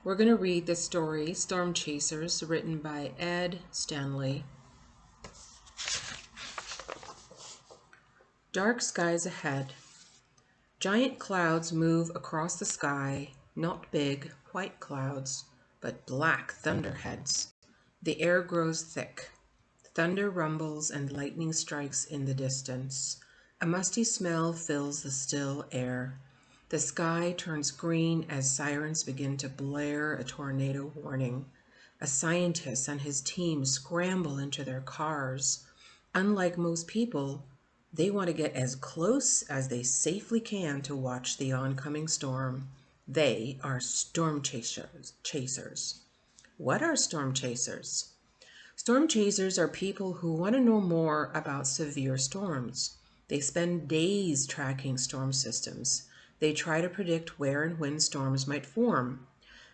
We're going to read the story Storm Chasers, written by Ed Stanley. Dark skies ahead. Giant clouds move across the sky, not big, white clouds, but black thunderheads. The air grows thick. Thunder rumbles and lightning strikes in the distance. A musty smell fills the still air. The sky turns green as sirens begin to blare a tornado warning. A scientist and his team scramble into their cars. Unlike most people, they want to get as close as they safely can to watch the oncoming storm. They are storm chasers. What are storm chasers? Storm chasers are people who want to know more about severe storms. They spend days tracking storm systems. They try to predict where and when storms might form.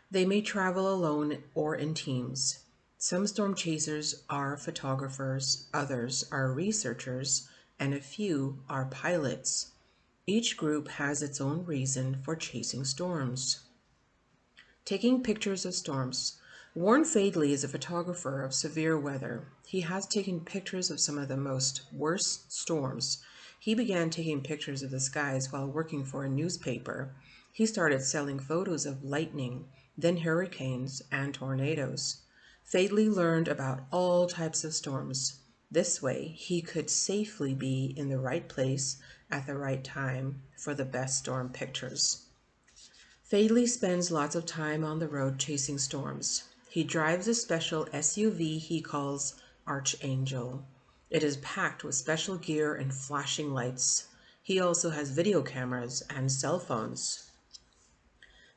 They may travel alone or in teams. Some storm chasers are photographers, others are researchers, and a few are pilots. Each group has its own reason for chasing storms. Taking pictures of storms. Warren Fadley is a photographer of severe weather. He has taken pictures of some of the worst storms. He began taking pictures of the skies while working for a newspaper. He started selling photos of lightning, then hurricanes and tornadoes. Fadley learned about all types of storms. This way, he could safely be in the right place at the right time for the best storm pictures. Fadley spends lots of time on the road chasing storms. He drives a special SUV he calls Archangel. It is packed with special gear and flashing lights. He also has video cameras and cell phones.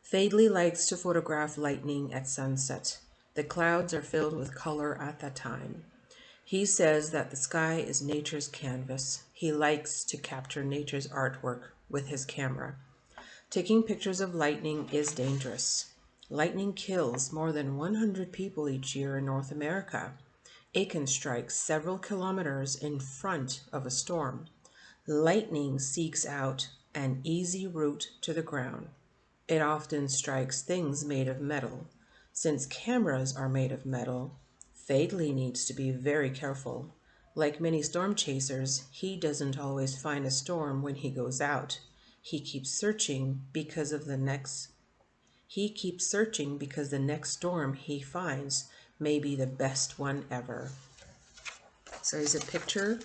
Fadley likes to photograph lightning at sunset. The clouds are filled with color at that time. He says that the sky is nature's canvas. He likes to capture nature's artwork with his camera. Taking pictures of lightning is dangerous. Lightning kills more than 100 people each year in North America. It can strike several kilometers in front of a storm. Lightning seeks out an easy route to the ground. It often strikes things made of metal. Since cameras are made of metal, Fadley needs to be very careful. Like many storm chasers, he doesn't always find a storm when he goes out. He keeps searching because the next storm he finds may be the best one ever. So here's a picture.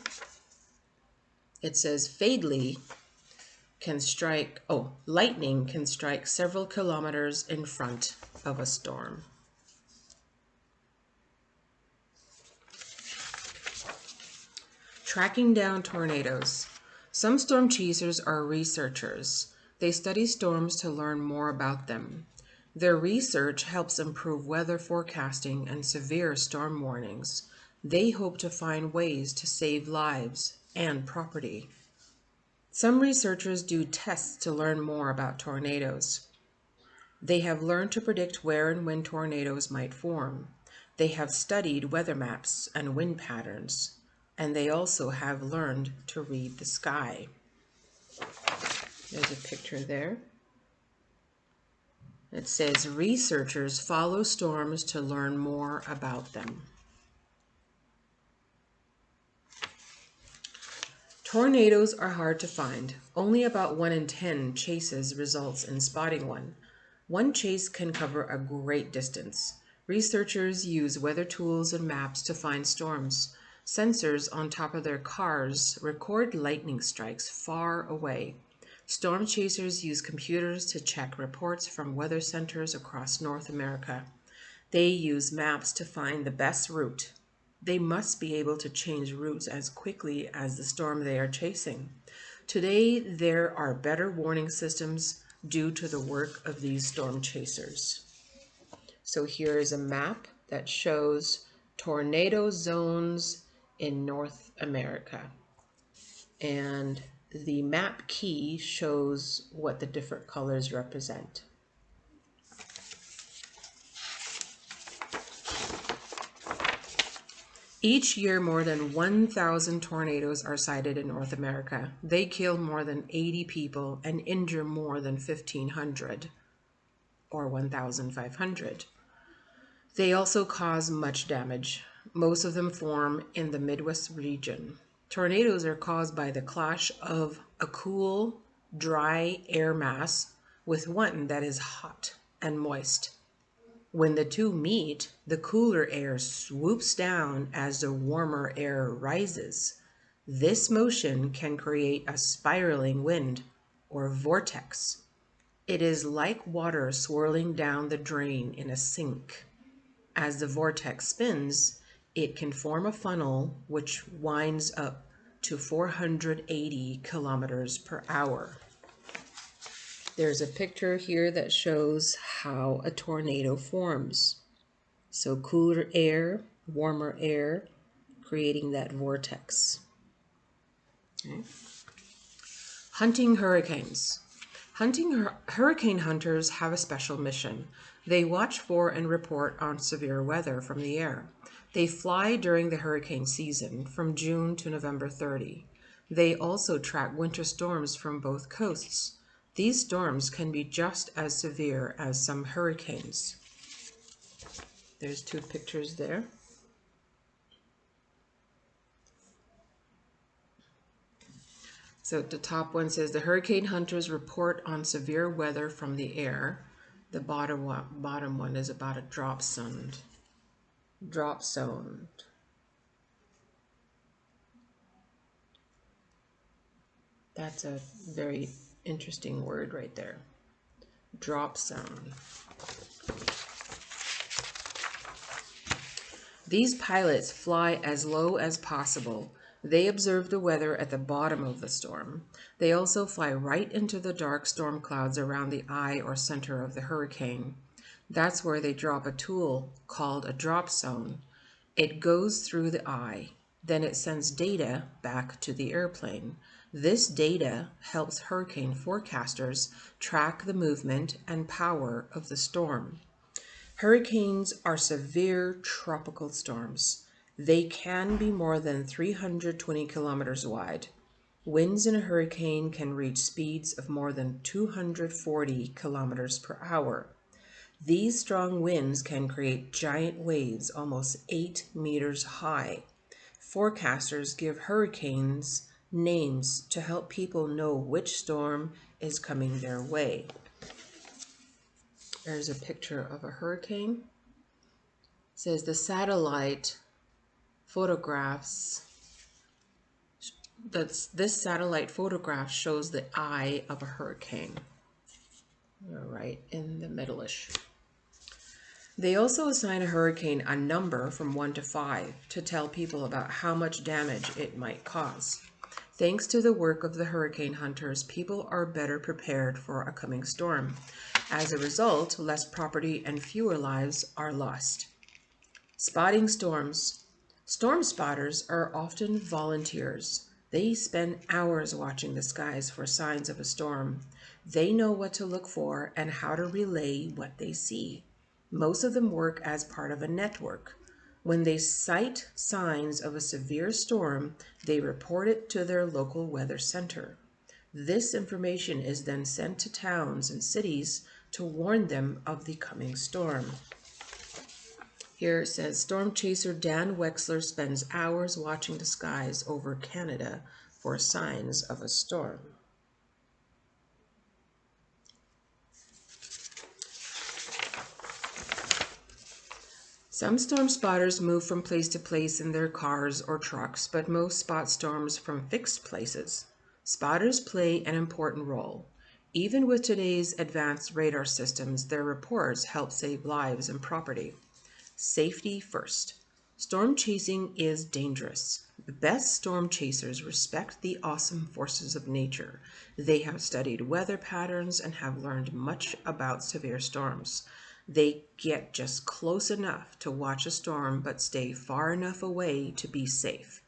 It says lightning can strike several kilometers in front of a storm. Tracking down tornadoes. Some storm chasers are researchers. They study storms to learn more about them. Their research helps improve weather forecasting and severe storm warnings. They hope to find ways to save lives and property. Some researchers do tests to learn more about tornadoes. They have learned to predict where and when tornadoes might form. They have studied weather maps and wind patterns, and they also have learned to read the sky. There's a picture there. It says researchers follow storms to learn more about them. Tornadoes are hard to find. Only about 1 in 10 chases results in spotting one. One chase can cover a great distance. Researchers use weather tools and maps to find storms. Sensors on top of their cars record lightning strikes far away. Storm chasers use computers to check reports from weather centers across North America. They use maps to find the best route. They must be able to change routes as quickly as the storm they are chasing. Today, there are better warning systems due to the work of these storm chasers. So here is a map that shows tornado zones in North America. And the map key shows what the different colors represent. Each year, more than 1,000 tornadoes are sighted in North America. They kill more than 80 people and injure more than 1,500. or 1,500. They also cause much damage. Most of them form in the Midwest region. Tornadoes are caused by the clash of a cool, dry air mass with one that is hot and moist. When the two meet, the cooler air swoops down as the warmer air rises. This motion can create a spiraling wind or vortex. It is like water swirling down the drain in a sink. As the vortex spins, it can form a funnel which winds up to 480 kilometers per hour. There's a picture here that shows how a tornado forms. So cooler air, warmer air, creating that vortex. Okay. Hunting hurricanes. Hurricane hunters have a special mission. They watch for and report on severe weather from the air. They fly during the hurricane season from June to November 30. They also track winter storms from both coasts. These storms can be just as severe as some hurricanes. There's two pictures there. So the top one says the hurricane hunters report on severe weather from the air. The bottom one is about a drop zone. Drop zone. That's a very interesting word right there. Drop zone. These pilots fly as low as possible. They observe the weather at the bottom of the storm. They also fly right into the dark storm clouds around the eye or center of the hurricane. That's where they drop a tool called a drop zone. It goes through the eye. Then it sends data back to the airplane. This data helps hurricane forecasters track the movement and power of the storm. Hurricanes are severe tropical storms. They can be more than 320 kilometers wide. Winds in a hurricane can reach speeds of more than 240 kilometers per hour. These strong winds can create giant waves almost 8 meters high. Forecasters give hurricanes names to help people know which storm is coming their way. There's a picture of a hurricane. It says the satellite photographs. This satellite photograph shows the eye of a hurricane. Right in the middle-ish. They also assign a hurricane a number from 1 to 5 to tell people about how much damage it might cause. Thanks to the work of the hurricane hunters, people are better prepared for a coming storm. As a result, less property and fewer lives are lost. Spotting storms. Storm spotters are often volunteers. They spend hours watching the skies for signs of a storm. They know what to look for and how to relay what they see. Most of them work as part of a network. When they sight signs of a severe storm, they report it to their local weather center. This information is then sent to towns and cities to warn them of the coming storm. Here it says, storm chaser Dan Wexler spends hours watching the skies over Canada for signs of a storm. Some storm spotters move from place to place in their cars or trucks, but most spot storms from fixed places. Spotters play an important role. Even with today's advanced radar systems, their reports help save lives and property. Safety first. Storm chasing is dangerous. The best storm chasers respect the awesome forces of nature. They have studied weather patterns and have learned much about severe storms. They get just close enough to watch a storm but stay far enough away to be safe.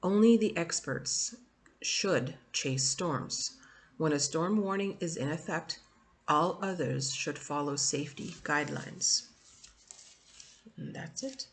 Only the experts should chase storms. When a storm warning is in effect, all others should follow safety guidelines. And that's it.